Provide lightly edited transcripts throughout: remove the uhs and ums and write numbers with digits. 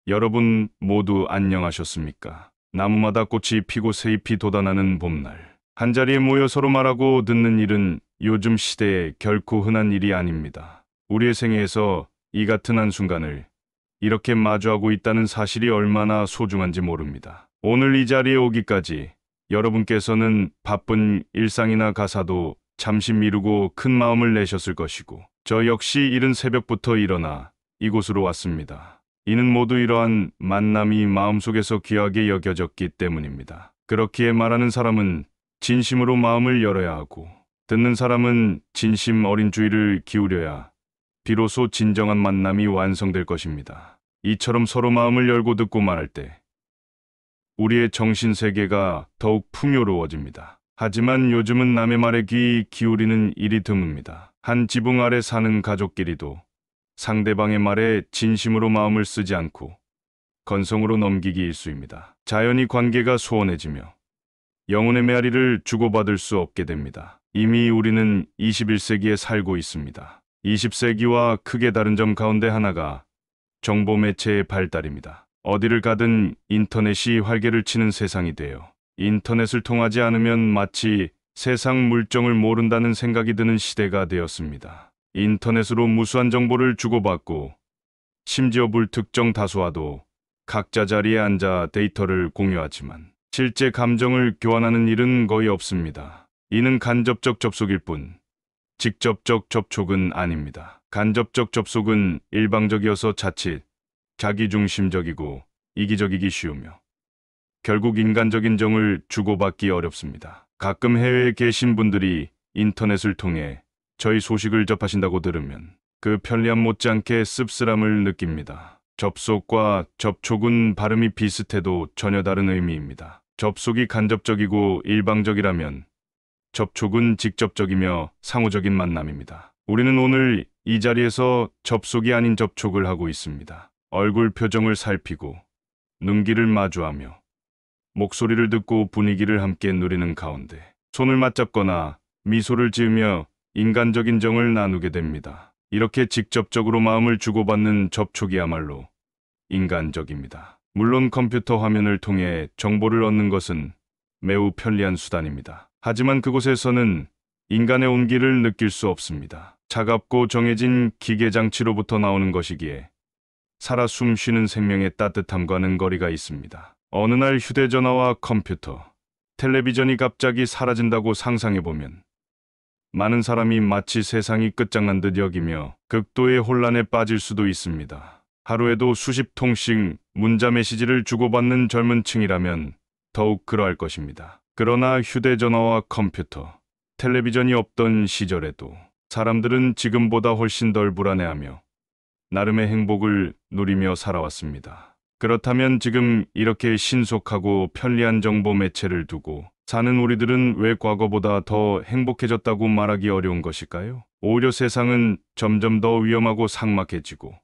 여러분 모두 안녕하셨습니까? 나무마다 꽃이 피고 새잎이 돋아나는 봄날. 한자리에 모여 서로 말하고 듣는 일은 요즘 시대에 결코 흔한 일이 아닙니다. 우리의 생애에서 이 같은 한순간을 이렇게 마주하고 있다는 사실이 얼마나 소중한지 모릅니다. 오늘 이 자리에 오기까지 여러분께서는 바쁜 일상이나 가사도 잠시 미루고 큰 마음을 내셨을 것이고, 저 역시 이른 새벽부터 일어나 이곳으로 왔습니다. 이는 모두 이러한 만남이 마음속에서 귀하게 여겨졌기 때문입니다. 그렇기에 말하는 사람은 진심으로 마음을 열어야 하고, 듣는 사람은 진심 어린 주의를 기울여야 비로소 진정한 만남이 완성될 것입니다. 이처럼 서로 마음을 열고 듣고 말할 때 우리의 정신세계가 더욱 풍요로워집니다. 하지만 요즘은 남의 말에 귀 기울이는 일이 드뭅니다. 한 지붕 아래 사는 가족끼리도 상대방의 말에 진심으로 마음을 쓰지 않고 건성으로 넘기기 일쑤입니다. 자연히 관계가 소원해지며 영혼의 메아리를 주고받을 수 없게 됩니다. 이미 우리는 21세기에 살고 있습니다. 20세기와 크게 다른 점 가운데 하나가 정보 매체의 발달입니다. 어디를 가든 인터넷이 활개를 치는 세상이 되어 인터넷을 통하지 않으면 마치 세상 물정을 모른다는 생각이 드는 시대가 되었습니다. 인터넷으로 무수한 정보를 주고받고 심지어 불특정 다수와도 각자 자리에 앉아 데이터를 공유하지만 실제 감정을 교환하는 일은 거의 없습니다. 이는 간접적 접속일 뿐 직접적 접촉은 아닙니다. 간접적 접속은 일방적이어서 자칫 자기중심적이고 이기적이기 쉬우며 결국 인간적인 정을 주고받기 어렵습니다. 가끔 해외에 계신 분들이 인터넷을 통해 저희 소식을 접하신다고 들으면 그 편리함 못지않게 씁쓸함을 느낍니다. 접속과 접촉은 발음이 비슷해도 전혀 다른 의미입니다. 접속이 간접적이고 일방적이라면 접촉은 직접적이며 상호적인 만남입니다. 우리는 오늘 이 자리에서 접속이 아닌 접촉을 하고 있습니다. 얼굴 표정을 살피고 눈길을 마주하며 목소리를 듣고 분위기를 함께 누리는 가운데 손을 맞잡거나 미소를 지으며 인간적인 정을 나누게 됩니다. 이렇게 직접적으로 마음을 주고받는 접촉이야말로 인간적입니다. 물론 컴퓨터 화면을 통해 정보를 얻는 것은 매우 편리한 수단입니다. 하지만 그곳에서는 인간의 온기를 느낄 수 없습니다. 차갑고 정해진 기계 장치로부터 나오는 것이기에 살아 숨쉬는 생명의 따뜻함과는 거리가 있습니다. 어느 날 휴대전화와 컴퓨터, 텔레비전이 갑자기 사라진다고 상상해보면 많은 사람이 마치 세상이 끝장난 듯 여기며 극도의 혼란에 빠질 수도 있습니다. 하루에도 수십 통씩 문자 메시지를 주고받는 젊은 층이라면 더욱 그러할 것입니다. 그러나 휴대전화와 컴퓨터, 텔레비전이 없던 시절에도 사람들은 지금보다 훨씬 덜 불안해하며 나름의 행복을 누리며 살아왔습니다. 그렇다면 지금 이렇게 신속하고 편리한 정보 매체를 두고 사는 우리들은 왜 과거보다 더 행복해졌다고 말하기 어려운 것일까요? 오히려 세상은 점점 더 위험하고 삭막해지고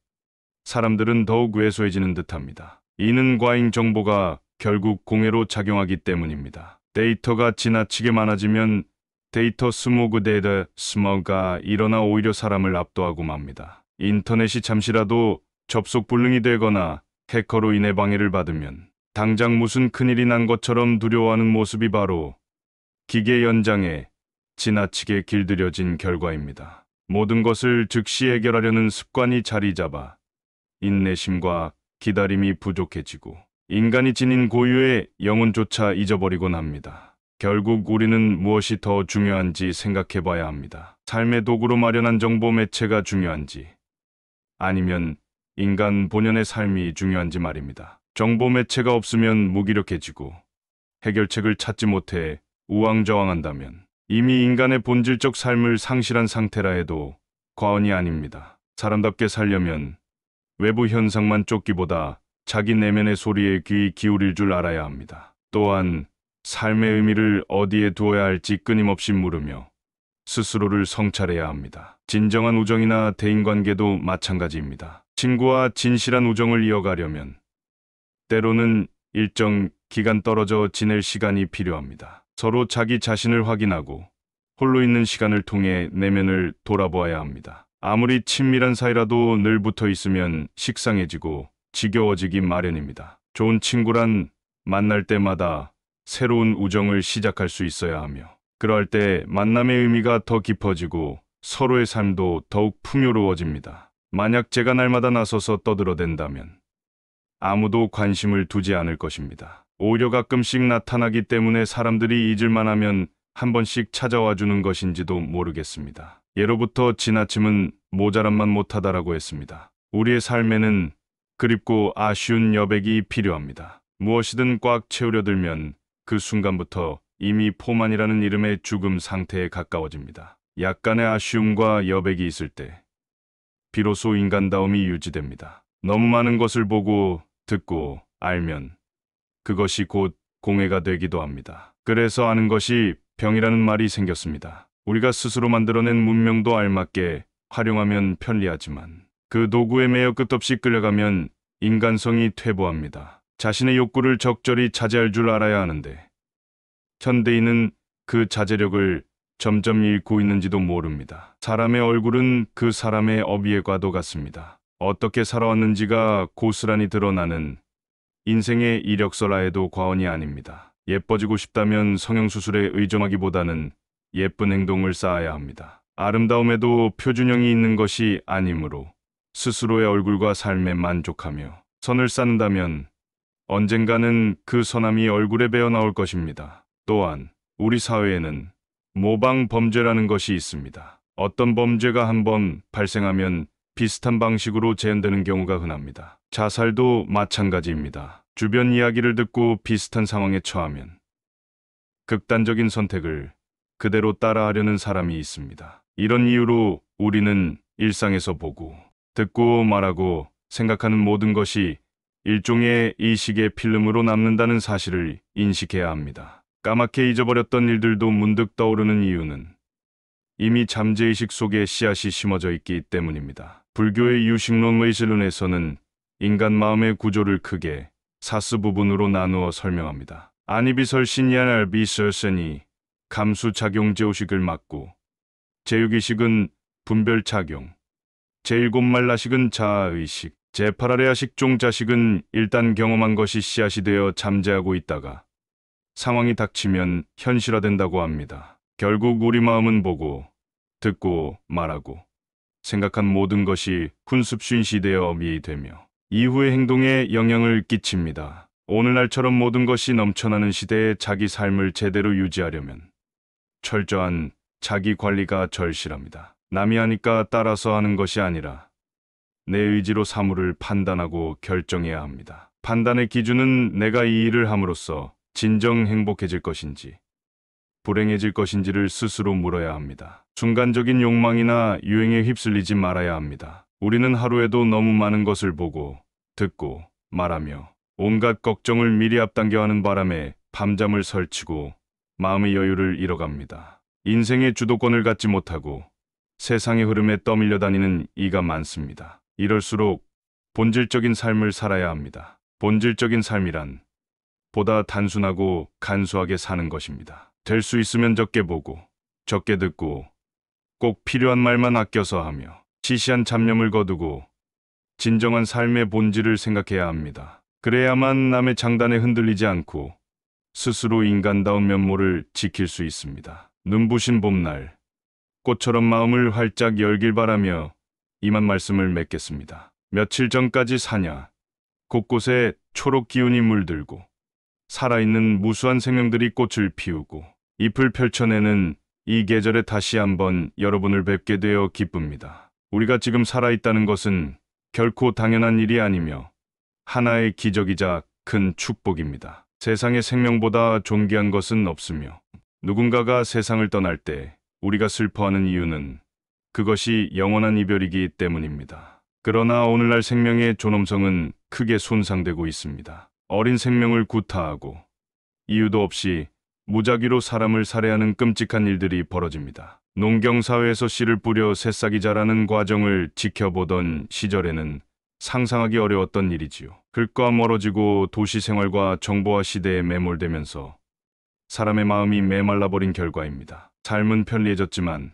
사람들은 더욱 왜소해지는 듯합니다. 이는 과잉 정보가 결국 공해로 작용하기 때문입니다. 데이터가 지나치게 많아지면 데이터 스모그, 데이터 스머그가 일어나 오히려 사람을 압도하고 맙니다. 인터넷이 잠시라도 접속 불능이 되거나 해커로 인해 방해를 받으면 당장 무슨 큰일이 난 것처럼 두려워하는 모습이 바로 기계 연장에 지나치게 길들여진 결과입니다. 모든 것을 즉시 해결하려는 습관이 자리 잡아 인내심과 기다림이 부족해지고 인간이 지닌 고유의 영혼조차 잊어버리곤 합니다. 결국 우리는 무엇이 더 중요한지 생각해 봐야 합니다. 삶의 도구로 마련한 정보 매체가 중요한지 아니면 인간 본연의 삶이 중요한지 말입니다. 정보 매체가 없으면 무기력해지고 해결책을 찾지 못해 우왕좌왕한다면 이미 인간의 본질적 삶을 상실한 상태라 해도 과언이 아닙니다. 사람답게 살려면 외부 현상만 쫓기보다 자기 내면의 소리에 귀 기울일 줄 알아야 합니다. 또한 삶의 의미를 어디에 두어야 할지 끊임없이 물으며 스스로를 성찰해야 합니다. 진정한 우정이나 대인관계도 마찬가지입니다. 친구와 진실한 우정을 이어가려면 때로는 일정 기간 떨어져 지낼 시간이 필요합니다. 서로 자기 자신을 확인하고 홀로 있는 시간을 통해 내면을 돌아보아야 합니다. 아무리 친밀한 사이라도 늘 붙어 있으면 식상해지고 지겨워지기 마련입니다. 좋은 친구란 만날 때마다 새로운 우정을 시작할 수 있어야 하며, 그럴 때 만남의 의미가 더 깊어지고 서로의 삶도 더욱 풍요로워집니다. 만약 제가 날마다 나서서 떠들어댄다면 아무도 관심을 두지 않을 것입니다. 오히려 가끔씩 나타나기 때문에 사람들이 잊을만 하면 한 번씩 찾아와 주는 것인지도 모르겠습니다. 예로부터 지나침은 모자람만 못하다라고 했습니다. 우리의 삶에는 그립고 아쉬운 여백이 필요합니다. 무엇이든 꽉 채우려 들면 그 순간부터 이미 포만이라는 이름의 죽음 상태에 가까워집니다. 약간의 아쉬움과 여백이 있을 때 비로소 인간다움이 유지됩니다. 너무 많은 것을 보고 듣고 알면 그것이 곧 공해가 되기도 합니다. 그래서 아는 것이 병이라는 말이 생겼습니다. 우리가 스스로 만들어낸 문명도 알맞게 활용하면 편리하지만 그 도구에 매여 끝없이 끌려가면 인간성이 퇴보합니다. 자신의 욕구를 적절히 자제할 줄 알아야 하는데 현대인은 그 자제력을 점점 잃고 있는지도 모릅니다. 사람의 얼굴은 그 사람의 어비의과도 같습니다. 어떻게 살아왔는지가 고스란히 드러나는 인생의 이력서라 해도 과언이 아닙니다. 예뻐지고 싶다면 성형수술에 의존하기보다는 예쁜 행동을 쌓아야 합니다. 아름다움에도 표준형이 있는 것이 아니므로 스스로의 얼굴과 삶에 만족하며 선을 쌓는다면 언젠가는 그 선함이 얼굴에 배어 나올 것입니다. 또한 우리 사회에는 모방 범죄라는 것이 있습니다. 어떤 범죄가 한번 발생하면 비슷한 방식으로 재현되는 경우가 흔합니다. 자살도 마찬가지입니다. 주변 이야기를 듣고 비슷한 상황에 처하면 극단적인 선택을 그대로 따라하려는 사람이 있습니다. 이런 이유로 우리는 일상에서 보고, 듣고, 말하고, 생각하는 모든 것이 일종의 의식의 필름으로 남는다는 사실을 인식해야 합니다. 까맣게 잊어버렸던 일들도 문득 떠오르는 이유는 이미 잠재의식 속에 씨앗이 심어져 있기 때문입니다. 불교의 유식론 웨이슬론에서는 인간 마음의 구조를 크게 4스 부분으로 나누어 설명합니다. 아니비설 신이알 비설센이 감수작용제오식을 맡고, 제6의식은 분별작용, 제7말라식은 자아의식, 제8아레아식종자식은 일단 경험한 것이 씨앗이 되어 잠재하고 있다가 상황이 닥치면 현실화된다고 합니다. 결국 우리 마음은 보고, 듣고, 말하고, 생각한 모든 것이 훈습순시 되어 어미되며 이후의 행동에 영향을 끼칩니다. 오늘날처럼 모든 것이 넘쳐나는 시대에 자기 삶을 제대로 유지하려면 철저한 자기 관리가 절실합니다. 남이 하니까 따라서 하는 것이 아니라 내 의지로 사물을 판단하고 결정해야 합니다. 판단의 기준은 내가 이 일을 함으로써 진정 행복해질 것인지 불행해질 것인지를 스스로 물어야 합니다. 순간적인 욕망이나 유행에 휩쓸리지 말아야 합니다. 우리는 하루에도 너무 많은 것을 보고, 듣고, 말하며 온갖 걱정을 미리 앞당겨 하는 바람에 밤잠을 설치고 마음의 여유를 잃어갑니다. 인생의 주도권을 갖지 못하고 세상의 흐름에 떠밀려 다니는 이가 많습니다. 이럴수록 본질적인 삶을 살아야 합니다. 본질적인 삶이란 보다 단순하고 간소하게 사는 것입니다. 될 수 있으면 적게 보고, 적게 듣고, 꼭 필요한 말만 아껴서 하며 시시한 잡념을 거두고 진정한 삶의 본질을 생각해야 합니다. 그래야만 남의 장단에 흔들리지 않고 스스로 인간다운 면모를 지킬 수 있습니다. 눈부신 봄날, 꽃처럼 마음을 활짝 열길 바라며 이만 말씀을 맺겠습니다. 며칠 전까지 사냐, 곳곳에 초록 기운이 물들고 살아있는 무수한 생명들이 꽃을 피우고 잎을 펼쳐내는 이 계절에 다시 한번 여러분을 뵙게 되어 기쁩니다. 우리가 지금 살아있다는 것은 결코 당연한 일이 아니며 하나의 기적이자 큰 축복입니다. 세상에 생명보다 존귀한 것은 없으며 누군가가 세상을 떠날 때 우리가 슬퍼하는 이유는 그것이 영원한 이별이기 때문입니다. 그러나 오늘날 생명의 존엄성은 크게 손상되고 있습니다. 어린 생명을 구타하고 이유도 없이 무작위로 사람을 살해하는 끔찍한 일들이 벌어집니다. 농경사회에서 씨를 뿌려 새싹이 자라는 과정을 지켜보던 시절에는 상상하기 어려웠던 일이지요. 글과 멀어지고 도시 생활과 정보화 시대에 매몰되면서 사람의 마음이 메말라버린 결과입니다. 삶은 편리해졌지만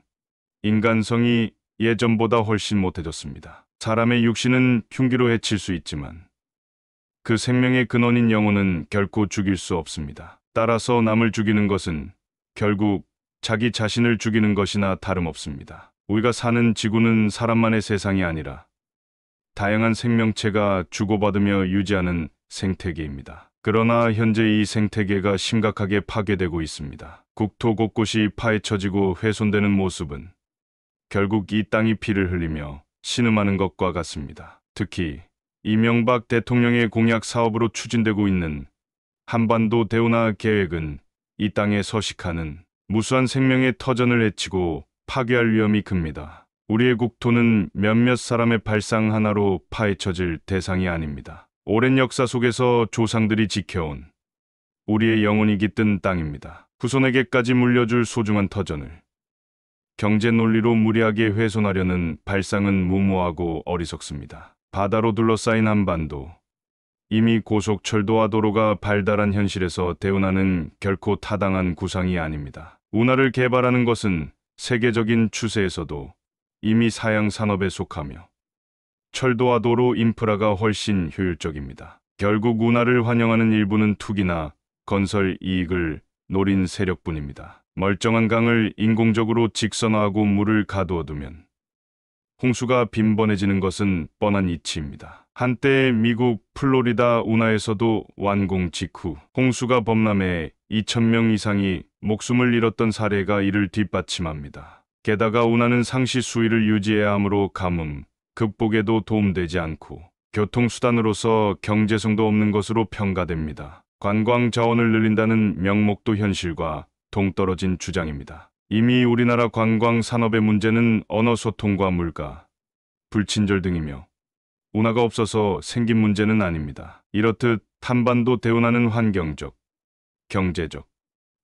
인간성이 예전보다 훨씬 못해졌습니다. 사람의 육신은 흉기로 해칠 수 있지만 그 생명의 근원인 영혼은 결코 죽일 수 없습니다. 따라서 남을 죽이는 것은 결국 자기 자신을 죽이는 것이나 다름없습니다. 우리가 사는 지구는 사람만의 세상이 아니라 다양한 생명체가 주고받으며 유지하는 생태계입니다. 그러나 현재 이 생태계가 심각하게 파괴되고 있습니다. 국토 곳곳이 파헤쳐지고 훼손되는 모습은 결국 이 땅이 피를 흘리며 신음하는 것과 같습니다. 특히 이명박 대통령의 공약 사업으로 추진되고 있는 한반도 대운하 계획은 이 땅에 서식하는 무수한 생명의 터전을 해치고 파괴할 위험이 큽니다. 우리의 국토는 몇몇 사람의 발상 하나로 파헤쳐질 대상이 아닙니다. 오랜 역사 속에서 조상들이 지켜온 우리의 영혼이 깃든 땅입니다. 후손에게까지 물려줄 소중한 터전을 경제 논리로 무리하게 훼손하려는 발상은 무모하고 어리석습니다. 바다로 둘러싸인 한반도, 이미 고속철도와 도로가 발달한 현실에서 대운하는 결코 타당한 구상이 아닙니다. 운하를 개발하는 것은 세계적인 추세에서도 이미 사양 산업에 속하며 철도와 도로 인프라가 훨씬 효율적입니다. 결국 운하를 환영하는 일부는 투기나 건설 이익을 노린 세력뿐입니다. 멀쩡한 강을 인공적으로 직선화하고 물을 가두어두면 홍수가 빈번해지는 것은 뻔한 이치입니다. 한때 미국 플로리다 운하에서도 완공 직후 홍수가 범람해 2,000명 이상이 목숨을 잃었던 사례가 이를 뒷받침합니다. 게다가 운하는 상시 수위를 유지해야 하므로 가뭄, 극복에도 도움되지 않고 교통수단으로서 경제성도 없는 것으로 평가됩니다. 관광 자원을 늘린다는 명목도 현실과 동떨어진 주장입니다. 이미 우리나라 관광 산업의 문제는 언어 소통과 물가, 불친절 등이며 운하가 없어서 생긴 문제는 아닙니다. 이렇듯 한반도 대운하는 환경적, 경제적,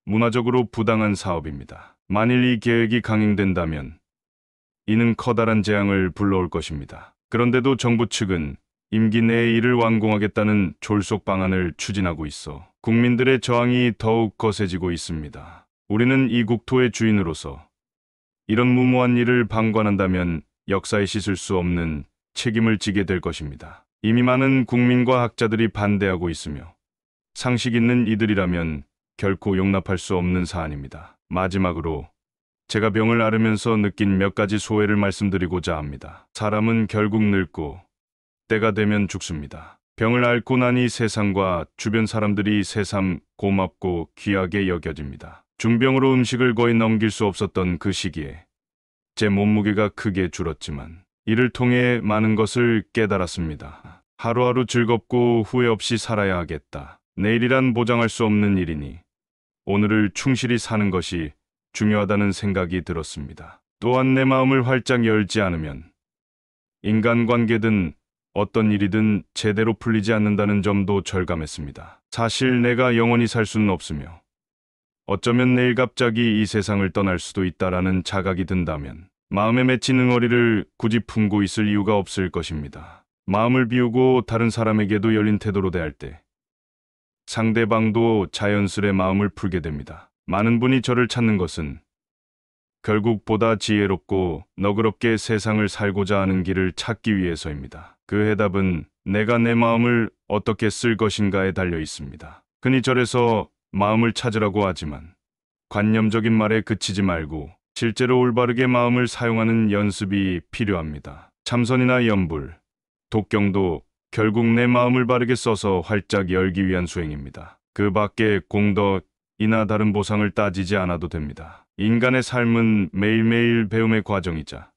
문화적으로 부당한 사업입니다. 만일 이 계획이 강행된다면 이는 커다란 재앙을 불러올 것입니다. 그런데도 정부 측은 임기 내에 이를 완공하겠다는 졸속 방안을 추진하고 있어 국민들의 저항이 더욱 거세지고 있습니다. 우리는 이 국토의 주인으로서 이런 무모한 일을 방관한다면 역사에 씻을 수 없는 책임을 지게 될 것입니다. 이미 많은 국민과 학자들이 반대하고 있으며 상식 있는 이들이라면 결코 용납할 수 없는 사안입니다. 마지막으로 제가 병을 앓으면서 느낀 몇 가지 소회를 말씀드리고자 합니다. 사람은 결국 늙고 때가 되면 죽습니다. 병을 앓고 나니 세상과 주변 사람들이 새삼 고맙고 귀하게 여겨집니다. 중병으로 음식을 거의 넘길 수 없었던 그 시기에 제 몸무게가 크게 줄었지만 이를 통해 많은 것을 깨달았습니다. 하루하루 즐겁고 후회 없이 살아야 하겠다. 내일이란 보장할 수 없는 일이니 오늘을 충실히 사는 것이 중요하다는 생각이 들었습니다. 또한 내 마음을 활짝 열지 않으면 인간관계든 어떤 일이든 제대로 풀리지 않는다는 점도 절감했습니다. 사실 내가 영원히 살 수는 없으며 어쩌면 내일 갑자기 이 세상을 떠날 수도 있다라는 자각이 든다면 마음에 맺힌 응어리를 굳이 품고 있을 이유가 없을 것입니다. 마음을 비우고 다른 사람에게도 열린 태도로 대할 때 상대방도 자연스레 마음을 풀게 됩니다. 많은 분이 저를 찾는 것은 결국 보다 지혜롭고 너그럽게 세상을 살고자 하는 길을 찾기 위해서입니다. 그 해답은 내가 내 마음을 어떻게 쓸 것인가에 달려 있습니다. 흔히 절에서 마음을 찾으라고 하지만 관념적인 말에 그치지 말고 실제로 올바르게 마음을 사용하는 연습이 필요합니다. 참선이나 염불, 독경도 결국 내 마음을 바르게 써서 활짝 열기 위한 수행입니다. 그 밖에 공덕이나 다른 보상을 따지지 않아도 됩니다. 인간의 삶은 매일매일 배움의 과정이자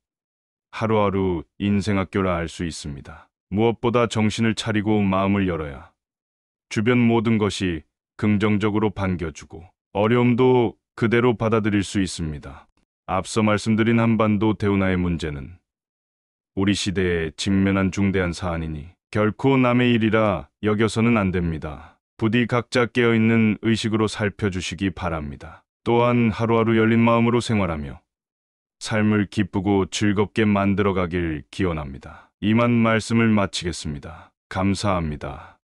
하루하루 인생학교라 알 수 있습니다. 무엇보다 정신을 차리고 마음을 열어야 주변 모든 것이 긍정적으로 반겨주고 어려움도 그대로 받아들일 수 있습니다. 앞서 말씀드린 한반도 대운하의 문제는 우리 시대에 직면한 중대한 사안이니 결코 남의 일이라 여겨서는 안 됩니다. 부디 각자 깨어있는 의식으로 살펴주시기 바랍니다. 또한 하루하루 열린 마음으로 생활하며 삶을 기쁘고 즐겁게 만들어가길 기원합니다. 이만 말씀을 마치겠습니다. 감사합니다.